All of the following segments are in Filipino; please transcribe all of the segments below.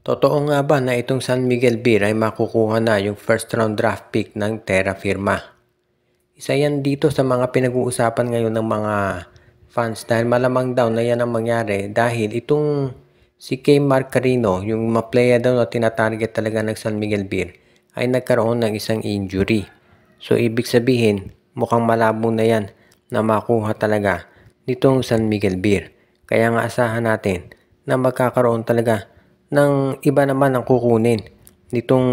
Totoo nga ba na itong San Miguel Beer ay makukuha na yung first round draft pick ng Terra Firma? Isa yan dito sa mga pinag-uusapan ngayon ng mga fans dahil malamang daw na yan ang mangyari dahil itong si K. Mark Carino, yung maplaya daw na tinatarget talaga ng San Miguel Beer, ay nagkaroon ng isang injury. So ibig sabihin, mukhang malabo na yan na makuha talaga nitong San Miguel Beer. Kaya nga asahan natin na magkakaroon talaga ng iba naman ang kukunin nitong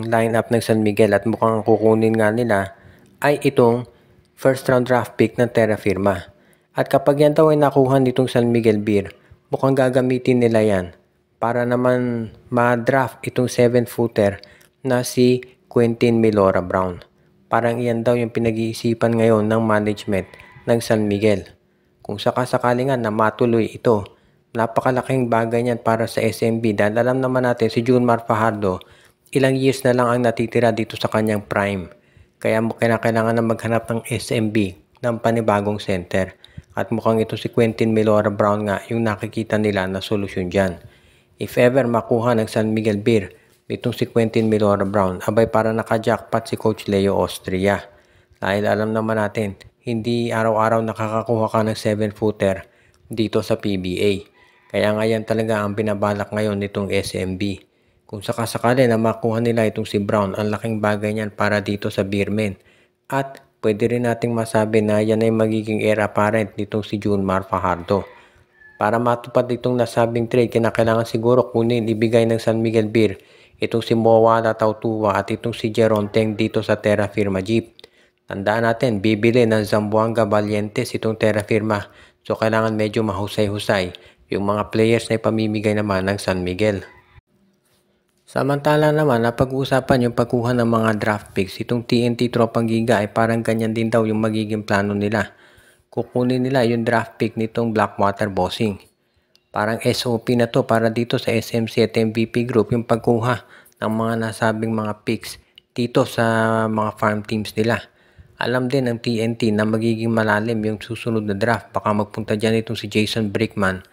lineup ng San Miguel at mukhang kukunin nga nila ay itong first round draft pick ng Terra Firma. At kapag yan daw ay nakuha nitong San Miguel Beer, mukhang gagamitin nila yan para naman ma-draft itong 7-footer na si Quentin Milora Brown. Parang iyan daw yung pinag-iisipan ngayon ng management ng San Miguel. Kung sakasakali nga na matuloy ito, napakalaking bagay niyan para sa SMB dahil alam naman natin si Junmar Fajardo, ilang years na lang ang natitira dito sa kanyang prime. Kaya kailangan na maghanap ng SMB ng panibagong center. At mukhang ito si Quentin Milora Brown nga yung nakikita nila na solusyon dyan. If ever makuha ng San Miguel Beer itong si Quentin Milora Brown, abay para naka-jackpot si Coach Leo Austria. Dahil alam naman natin, hindi araw-araw nakakakuha ka ng 7-footer dito sa PBA. Kaya ngayon talaga ang binabalak ngayon nitong SMB. Kung sakasakali na makuha nila itong si Brown, ang laking bagay niyan para dito sa Beermen. At pwede rin nating masabi na yan ay magiging heir apparent nitong si Junmar Fajardo. Para matupad itong nasabing trade, kinakailangan siguro kunin ibigay ng San Miguel Beer itong si Mowala Tautua at itong si Jeron Teng dito sa Terra Firma Jeep. Tandaan natin, bibili ng Zamboanga Valientes itong Terra Firma. So kailangan medyo mahusay-husay yung mga players na ipamimigay naman ng San Miguel. Samantala naman, napag-uusapan yung pagkuha ng mga draft picks. Itong TNT Tropang Giga ay parang ganyan din daw yung magiging plano nila. Kukunin nila yung draft pick nitong Blackwater Bossing. Parang SOP na to para dito sa SMC at MVP Group yung pagkuha ng mga nasabing mga picks dito sa mga farm teams nila. Alam din ng TNT na magiging malalim yung susunod na draft. Baka magpunta dyan itong si Jason Brickman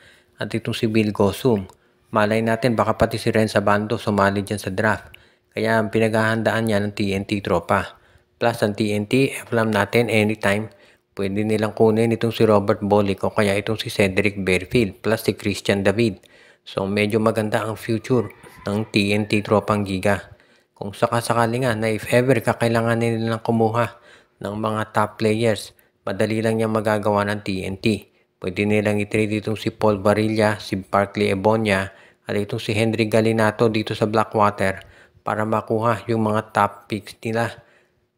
at itong si Bill Gosum. Malay natin baka pati si Renza Bando sumali dyan sa draft. Kaya ang pinaghahandaan niya ng TNT Tropa. Plus ang TNT, alam natin anytime, pwede nilang kunin itong si Robert Bolick o kaya itong si Cedric Bearfield plus si Christian David. So medyo maganda ang future ng TNT Tropang Giga. Kung sakasakali nga na if ever kakailanganin nilang kumuha ng mga top players, madali lang niyang magagawa ng TNT. Pwede nilang i-trade itong si Paul Barilla, si Barkley Ebonia, at itong si Henry Galinato dito sa Blackwater para makuha yung mga top picks nila.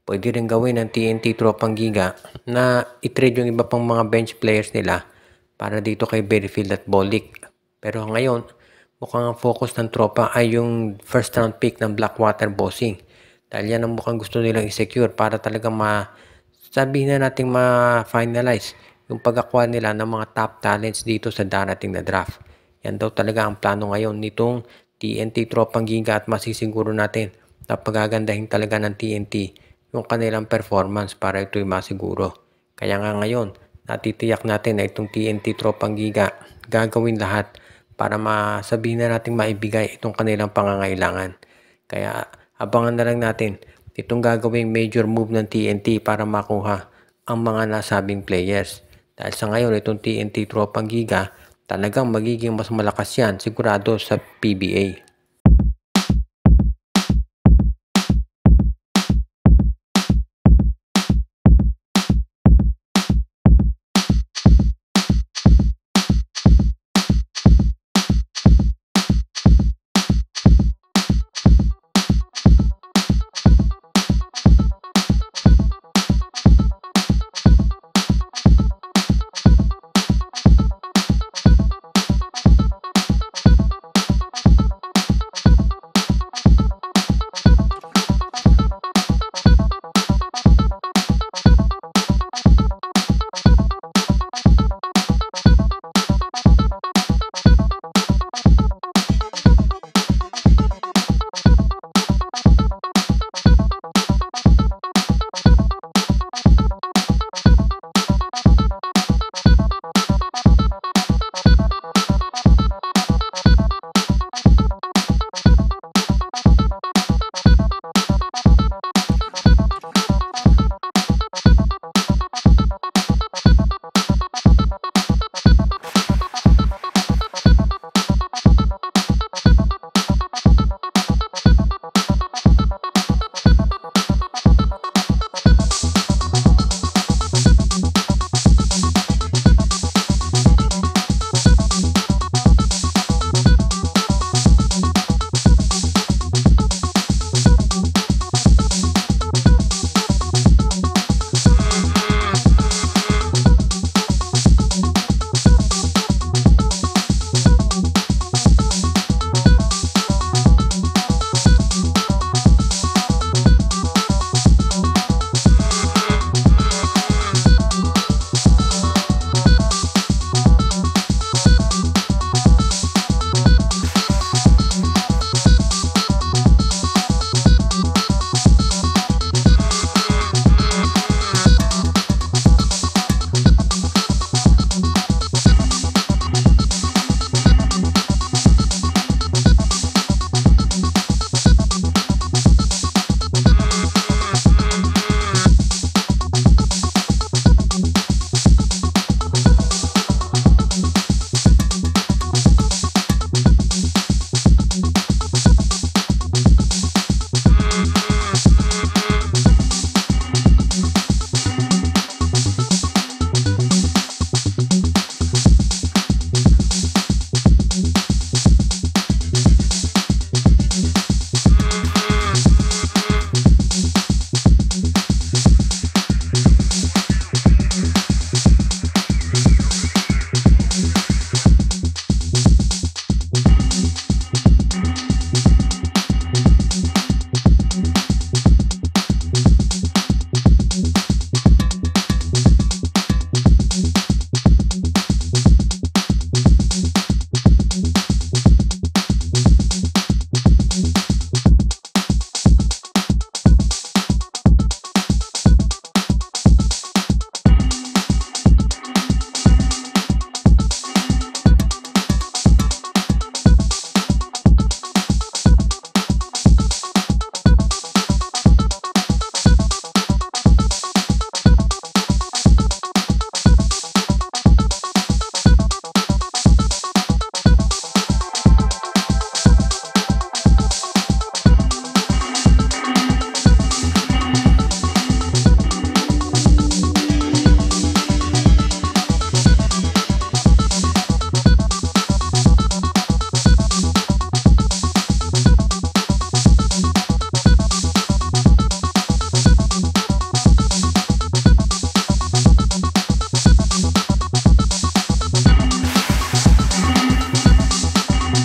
Pwede rin gawin ng TNT Tropang Giga na i-trade yung iba pang mga bench players nila para dito kay Bearfield at Bolick. Pero ngayon, mukhang ang focus ng tropa ay yung first round pick ng Blackwater Bossing. Dahil yan ang mukhang gusto nilang i-secure para talaga sabihin na natin ma-finalize yung pag-acquire nila ng mga top talents dito sa darating na draft. Yan daw talaga ang plano ngayon nitong TNT Tropang Giga at masisiguro natin na pagagandahin talaga ng TNT yung kanilang performance para ito'y masiguro. Kaya nga ngayon, natitiyak natin na itong TNT Tropang Giga gagawin lahat para masabihin na natin maibigay itong kanilang pangangailangan. Kaya abangan na lang natin itong gagawing major move ng TNT para makuha ang mga nasabing players. Dahil sa ngayon, itong TNT Tropang Giga talagang magiging mas malakas yan sigurado sa PBA.